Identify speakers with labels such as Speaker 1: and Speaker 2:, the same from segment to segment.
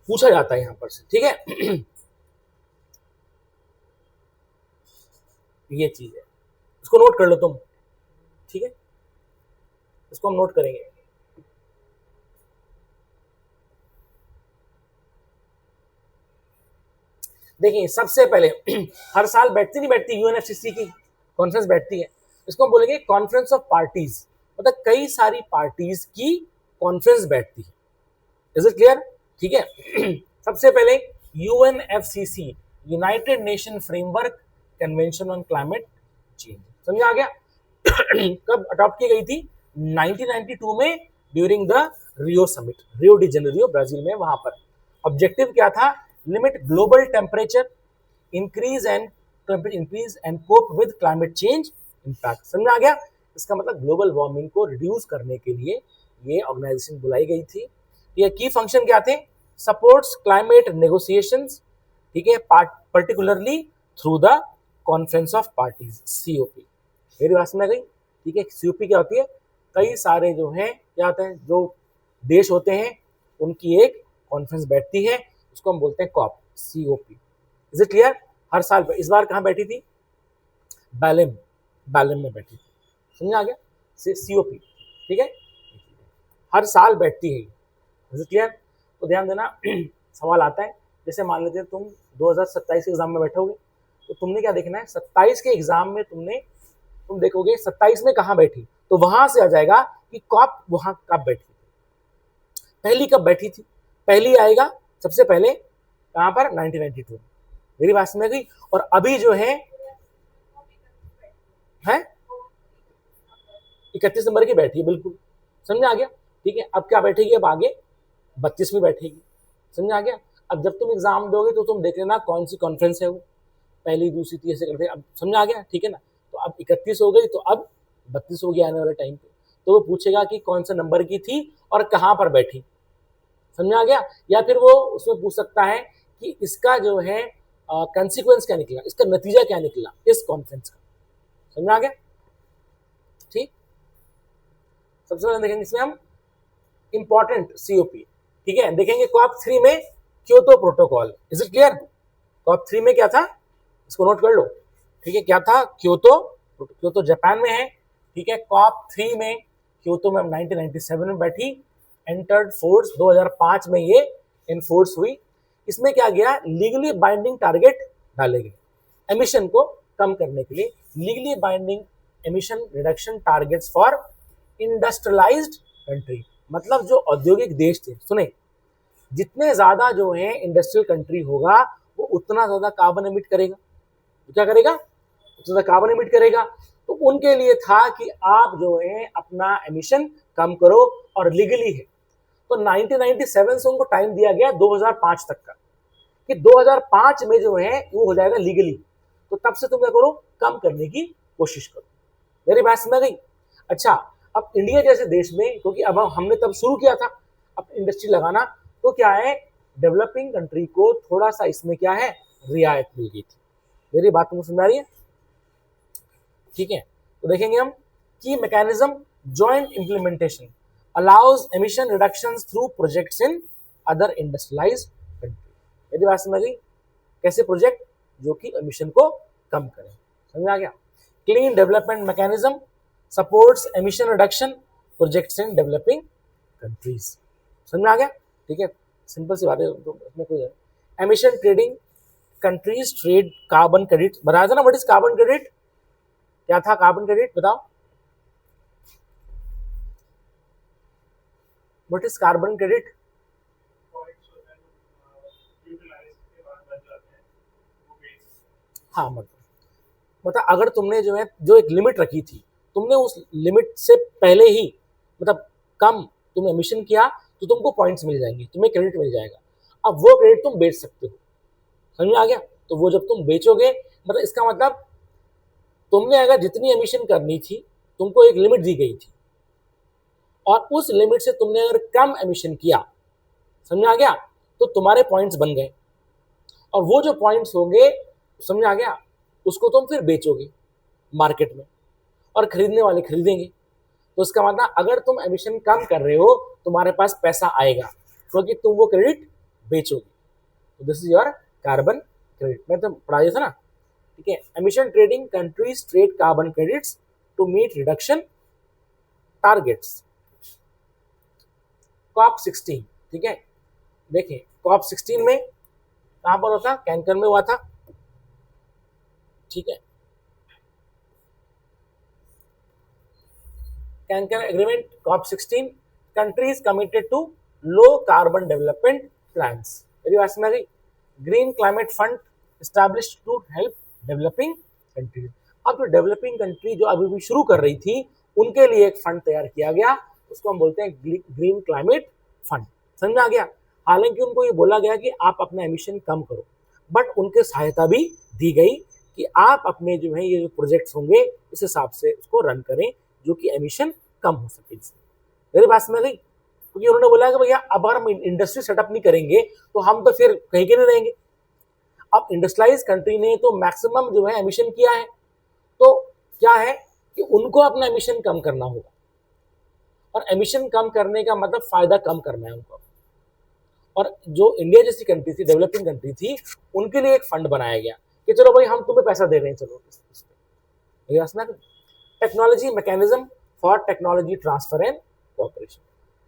Speaker 1: पूछा जाता है यहां पर से, ठीक है। ये चीज है, इसको नोट कर लो तुम, ठीक है, इसको हम नोट करेंगे। देखिए सबसे पहले हर साल बैठती नहीं बैठती यूएनएफसीसी की कॉन्फ्रेंस बैठती है, इसको हम बोलेंगे कॉन्फ्रेंस ऑफ पार्टीज, मतलब कई सारी पार्टीज की कॉन्फ्रेंस बैठती है। Is it clear? ठीक है। सबसे पहले UNFCCC, United nation framework convention on climate change, समझ आ गया? कब अडॉप्ट की गई थी? 1992 में during the Rio summit, Rio de Janeiro Brazil में, वहां पर ऑब्जेक्टिव क्या था? Limit global temperature increase and cope with climate change impact, समझ आ गया? इसका मतलब ग्लोबल वार्मिंग को रिड्यूस करने के लिए ये ऑर्गेनाइजेशन बुलाई गई थी। ये की फंक्शन क्या थे? सपोर्ट्स क्लाइमेट नेगोशिएशंस, ठीक है, particularly through the conference of parties, COP. मेरी बात समझ गई? ठीक है, सीओपी क्या होती है? कई सारे जो है क्या होते हैं, जो देश होते हैं उनकी एक कॉन्फ्रेंस बैठती है, उसको हम बोलते हैं cop, C O P. Is it clear? हर साल इस बार कहाँ बैठी थी? बैलेम, बैलेम में बैठी थी, समझ आ गया? सीओपी, ठीक है, हर साल बैठती है। Is it clear? तो ध्यान देना, सवाल आता है, जैसे मान लीजिए तुम 2027 के एग्जाम में बैठोगे, तो तुमने क्या देखना है? 27 के एग्जाम में तुम देखोगे 27 में कहाँ बैठी, तो वहां से आ जाएगा कि कॉप वहां कब बैठी थी, पहली कब बैठी थी। पहली आएगा सबसे पहले कहां पर? 1992। मेरी बात समझ गई? और अभी जो है 31 नंबर की बैठी है, बिल्कुल समझ आ गया? ठीक है, अब क्या बैठेगी? अब आगे 32वीं बैठेगी, समझ आ गया? अब जब तुम एग्जाम दोगे तो तुम देख लेना कौन सी कॉन्फ्रेंस है वो, पहली दूसरी तीसरी करते, अब समझ आ गया? ठीक है ना? तो अब 31 हो गई, तो अब 32 होगी आने वाले टाइम पे, तो वो पूछेगा कि कौन से नंबर की थी और कहां पर बैठी, समझ आ गया? या फिर वो उसमें पूछ सकता है कि इसका जो है कंसिक्वेंस क्या निकला, इसका नतीजा क्या निकला इस कॉन्फ्रेंस का, समझ आ गया? ठीक, सबसे पहले देखेंगे इसमें हम इंपॉर्टेंट सीओपी, ठीक है, देखेंगे कॉप 3 में Kyoto protocol. Is it clear? COP 3 में क्या था, इसको नोट कर लो, ठीक है, क्या था? क्योतो, क्योतो जापान में है, ठीक है। कॉप 3 में क्योतो में 1997 में बैठी, एंटर्ड फोर्स 2005 में ये इनफोर्स हुई। इसमें क्या गया? लीगली बाइंडिंग टारगेट डाले गए एमिशन को कम करने के लिए, legally binding emission reduction targets for industrialised country, मतलब जो औद्योगिक देश थे, सुने, जितने ज्यादा जो है इंडस्ट्रियल कंट्री होगा वो उतना ज्यादा कार्बन एमिट करेगा, तो क्या करेगा? उतना ज्यादा कार्बन एमिट करेगा। तो उनके लिए था कि आप जो है अपना एमिशन कम करो, और लीगली है, तो 1997 से उनको टाइम दिया गया 2005 तक का, कि 2005 में जो है वो हो जाएगा लीगली, तो तब से तुम क्या करो? कम करने की कोशिश करो। मेरी बात समझ गई? अच्छा, अब इंडिया जैसे देश में, क्योंकि अब हमने तब शुरू किया था अब इंडस्ट्री लगाना, तो क्या है, डेवलपिंग कंट्री को थोड़ा सा इसमें क्या है, रियायत मिल गई थी। मेरी बात तुमको समझ आ रही है? ठीक है, तो देखेंगे हम की mechanism joint implementation allows emission reduction through projects in other industrialised country. मेरी बात समझ गई? कैसे प्रोजेक्ट? जो कि एमिशन को कम करें, समझ आ गया? Clean development mechanism supports emission reduction projects in developing countries, समझ में आ गया? ठीक है, सिंपल सी बात है, तो इसमें कोई emission trading countries trade carbon credit, बताया था ना? What is carbon credit? क्या था कार्बन क्रेडिट, बताओ? What is carbon credit? हाँ, मतलब अगर तुमने जो है जो एक लिमिट रखी थी, तुमने उस लिमिट से पहले ही मतलब कम तुमने एमिशन किया, तो तुमको पॉइंट्स मिल जाएंगे, तुम्हें क्रेडिट मिल जाएगा। अब वो क्रेडिट तुम बेच सकते हो, समझ में आ गया? तो वो जब तुम बेचोगे, मतलब इसका मतलब तुमने अगर जितनी एमिशन करनी थी, तुमको एक लिमिट दी गई थी, और उस लिमिट से तुमने अगर कम एमिशन किया, समझ में आ गया, तो तुम्हारे पॉइंट्स बन गए, और वो जो पॉइंट्स होंगे, समझ में आ गया, उसको तुम फिर बेचोगे मार्केट में, और खरीदने वाले खरीदेंगे। तो इसका मतलब अगर तुम एमिशन कम कर रहे हो, तुम्हारे पास पैसा आएगा, क्योंकि तुम वो क्रेडिट बेचोगे, तो this is your carbon credit. मैं तो पढ़ा दिया था ना, ठीक है। Emission trading, countries trade carbon credits to meet reduction targets. COP 16, ठीक है। देखिए कॉप 16 में कहां पर होता, कैंकन में हुआ था, ठीक है। Cancun agreement, COP 16, countries committed to low carbon development plans. मेरी बात समझ आ गई। Green climate fund established to help developing countries. अब जो डेवलपिंग कंट्री जो अभी भी शुरू कर रही थी, उनके लिए एक फंड तैयार किया गया, उसको हम बोलते हैं ग्रीन क्लाइमेट फंड। समझ आ गया। हालांकि उनको ये बोला गया कि आप अपना एमिशन कम करो, बट उनके सहायता भी दी गई कि आप अपने जो है ये जो प्रोजेक्ट्स होंगे इस हिसाब से उसको रन करें, जो कि एमिशन कम हो सके। मेरी बात समझ गई। क्योंकि उन्होंने बोला कि भैया अब अगर हम इंडस्ट्री सेटअप नहीं करेंगे तो हम तो फिर कहीं के नहीं रहेंगे। अब इंडस्ट्रियलाइज कंट्री ने तो मैक्सिमम जो है एमिशन किया है, तो क्या है कि उनको अपना एमिशन कम करना होगा, और एमिशन कम करने का मतलब फायदा कम करना है उनको। और जो इंडिया जैसी कंट्री थी, डेवलपिंग कंट्री थी, उनके लिए एक फंड बनाया गया कि चलो भाई हम तुम्हें पैसा दे रहे हैं, चलो technology mechanism for technology transfer and cooperation,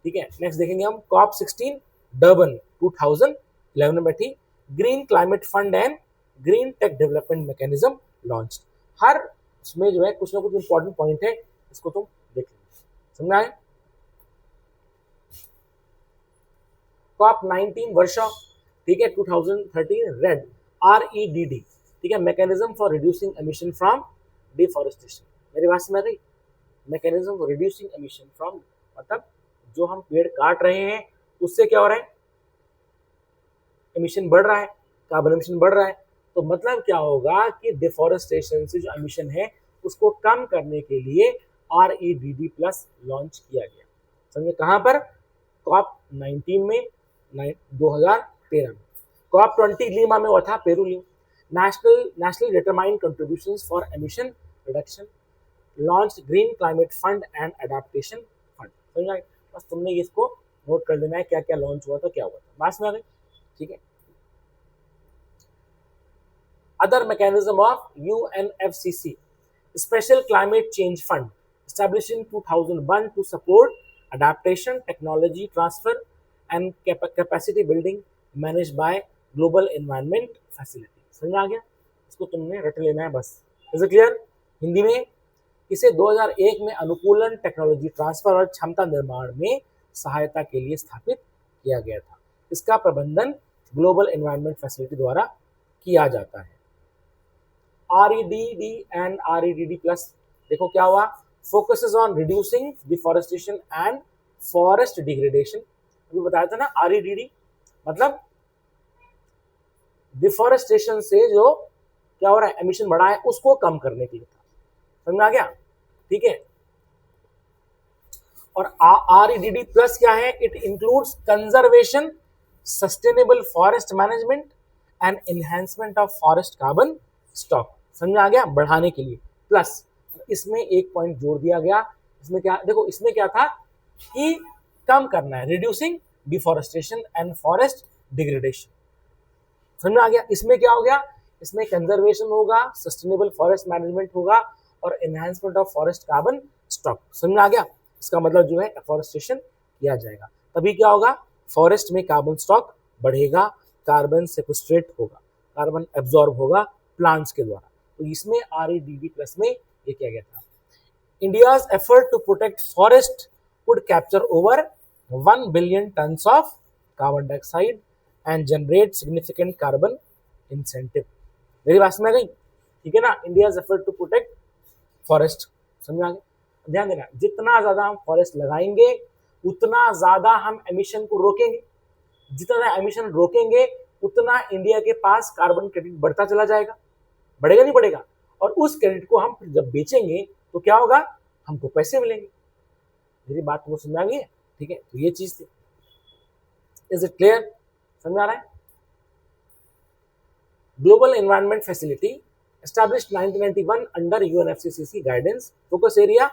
Speaker 1: ठीक है। नेक्स्ट देखेंगे हम कॉप 16 डर्बन 2011 में बैठी, green climate fund and green tech development mechanism launch. हर उसमें जो है कुछ ना कुछ इंपॉर्टेंट पॉइंट है, इसको तुम देख लो, समझ आए। कॉप 19 वर्षा, ठीक है, 2013 रेड REDD, ठीक है, mechanism for reducing emission from deforestation. मेरी बात समझ रही। Mechanism for reducing emission from, मतलब जो हम पेड़ काट रहे हैं उससे क्या हो रहा है, एमिशन बढ़ रहा है, कार्बन एमिशन बढ़ रहा है। तो मतलब क्या होगा कि डिफॉरेस्टेशन से जो एमिशन है उसको कम करने के लिए REDD प्लस लॉन्च किया गया। समझे कहां पर, कॉप 19 में 2013 में। कॉप 20 लीमा में हुआ था, Peru Lima. National determined contributions for emission reduction, launch green climate fund and adaptation fund. समझ आए। बस तुमने इसको नोट कर लेना है, क्या क्या लॉन्च हुआ था, क्या हुआ था, बात में आ गई, ठीक है। Other mechanism of UNFCCC, special climate change fund established in 2001 to support adaptation, technology transfer and capacity building managed by Global Environment Facility। समझ आ गया, इसको तुमने रट लेना है बस। Is it clear. हिंदी में इसे 2001 में अनुकूलन, टेक्नोलॉजी ट्रांसफर और क्षमता निर्माण में सहायता के लिए स्थापित किया गया था। इसका प्रबंधन ग्लोबल एनवायरनमेंट फैसिलिटी द्वारा किया जाता है। REDD एंड REDD प्लस, देखो क्या हुआ, focuses on reducing deforestation and forest degradation. अभी बताया था ना, REDD मतलब डिफॉरेस्टेशन से जो क्या हो रहा है, एमिशन बढ़ा है, उसको कम करने के लिए था। समझ आ गया, ठीक है। और REDD प्लस क्या है, it includes conservation, sustainable forest management and enhancement of forest carbon stock. समझ आ गया, बढ़ाने के लिए प्लस। इसमें एक पॉइंट जोड़ दिया गया, इसमें क्या, देखो इसमें क्या था कि कम करना है, reducing deforestation and forest degradation. समझ आ गया। इसमें क्या हो गया, इसमें कंजर्वेशन होगा, सस्टेनेबल फॉरेस्ट मैनेजमेंट होगा और enhancement of forest carbon stock. समझ आ गया। इसका मतलब जो है एफॉरेस्टेशन किया जाएगा, तभी क्या होगा, फॉरेस्ट में कार्बन स्टॉक बढ़ेगा, कार्बन सेक्वेस्ट्रेट होगा, कार्बन एब्जॉर्ब होगा प्लांट्स के द्वारा। तो इसमें REDD प्लस में ये किया गया था। India's effort to protect forest would capture over 1 billion tons of carbon dioxide and generate significant carbon incentive। मेरी बात में आ गई, ठीक है ना। India's effort to protect forest, समझ आ गया। ध्यान देना, जितना ज्यादा हम फॉरेस्ट लगाएंगे उतना ज्यादा हम एमिशन को रोकेंगे, जितना एमिशन रोकेंगे उतना इंडिया के पास कार्बन क्रेडिट बढ़ता चला जाएगा, बढ़ेगा नहीं बढ़ेगा। और उस क्रेडिट को हम जब बेचेंगे तो क्या होगा, हमको पैसे मिलेंगे। मेरी बात को समझ आ गई है, ठीक है। तो ये चीज थी। इज इट क्लियर, समझ आ रहा है। Global environment facility established 1991 under UNFCCC guidance, focus area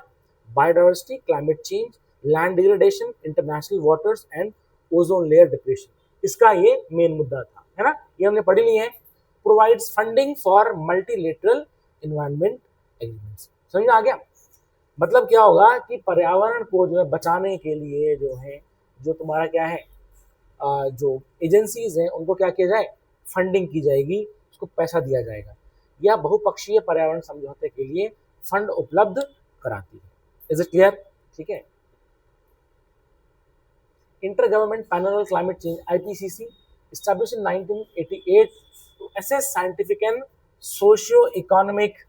Speaker 1: biodiversity, climate change, land degradation, international waters and ozone layer depletion। इसका ये मेन मुद्दा था, है ना, ये हमने पढ़ी ली है। Provides funding for multilateral environment agreements. समझ में आ गया? मतलब क्या होगा कि पर्यावरण को जो है बचाने के लिए जो है, जो तुम्हारा क्या है, जो एजेंसीज हैं उनको क्या किया जाए, फंडिंग की जाएगी, उसको पैसा दिया जाएगा, या बहुपक्षीय पर्यावरण समझौते के लिए फंड उपलब्ध कराती है। Is it clear? ठीक है। Inter government panel on climate change IPCC established in 1988 to assess scientific and socio-economic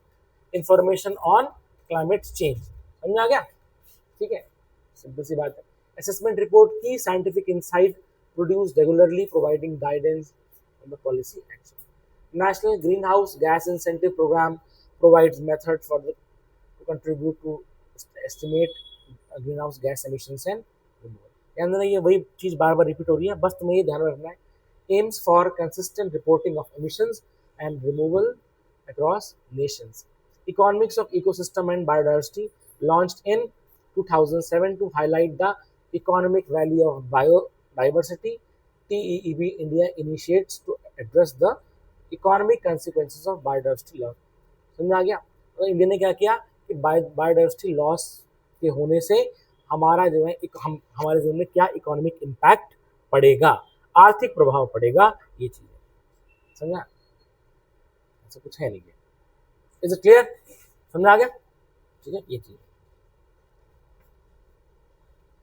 Speaker 1: information on climate change। समझ में आ गया? ठीक है, सिंपल सी बात है। असेसमेंट रिपोर्ट की scientific insight produce regularly providing guidance on the policy action. National green house gas incentive program provides method for the to contribute to estimate green house gas emissions and removal. अंदर ये वही चीज बार बार repeat हो रही है, बस तुम्हें ये ध्यान रखना है। AIIMS for consistent reporting of emissions and removal across Nations. Economics of ecosystem and biodiversity launched in 2007 to highlight the economic value of biodiversity. TEEB India initiates to address the economic consequences of biodiversity loss। समझ में आ गया? तो India ने क्या किया कि biodiversity loss के होने से हमारा जो है हमारे जीवन में क्या इकोनॉमिक इम्पैक्ट पड़ेगा, आर्थिक प्रभाव पड़ेगा, ये चीज है। समझा? ऐसा कुछ है नहीं। Is it clear? समझ आ गया? ठीक है, ये चीज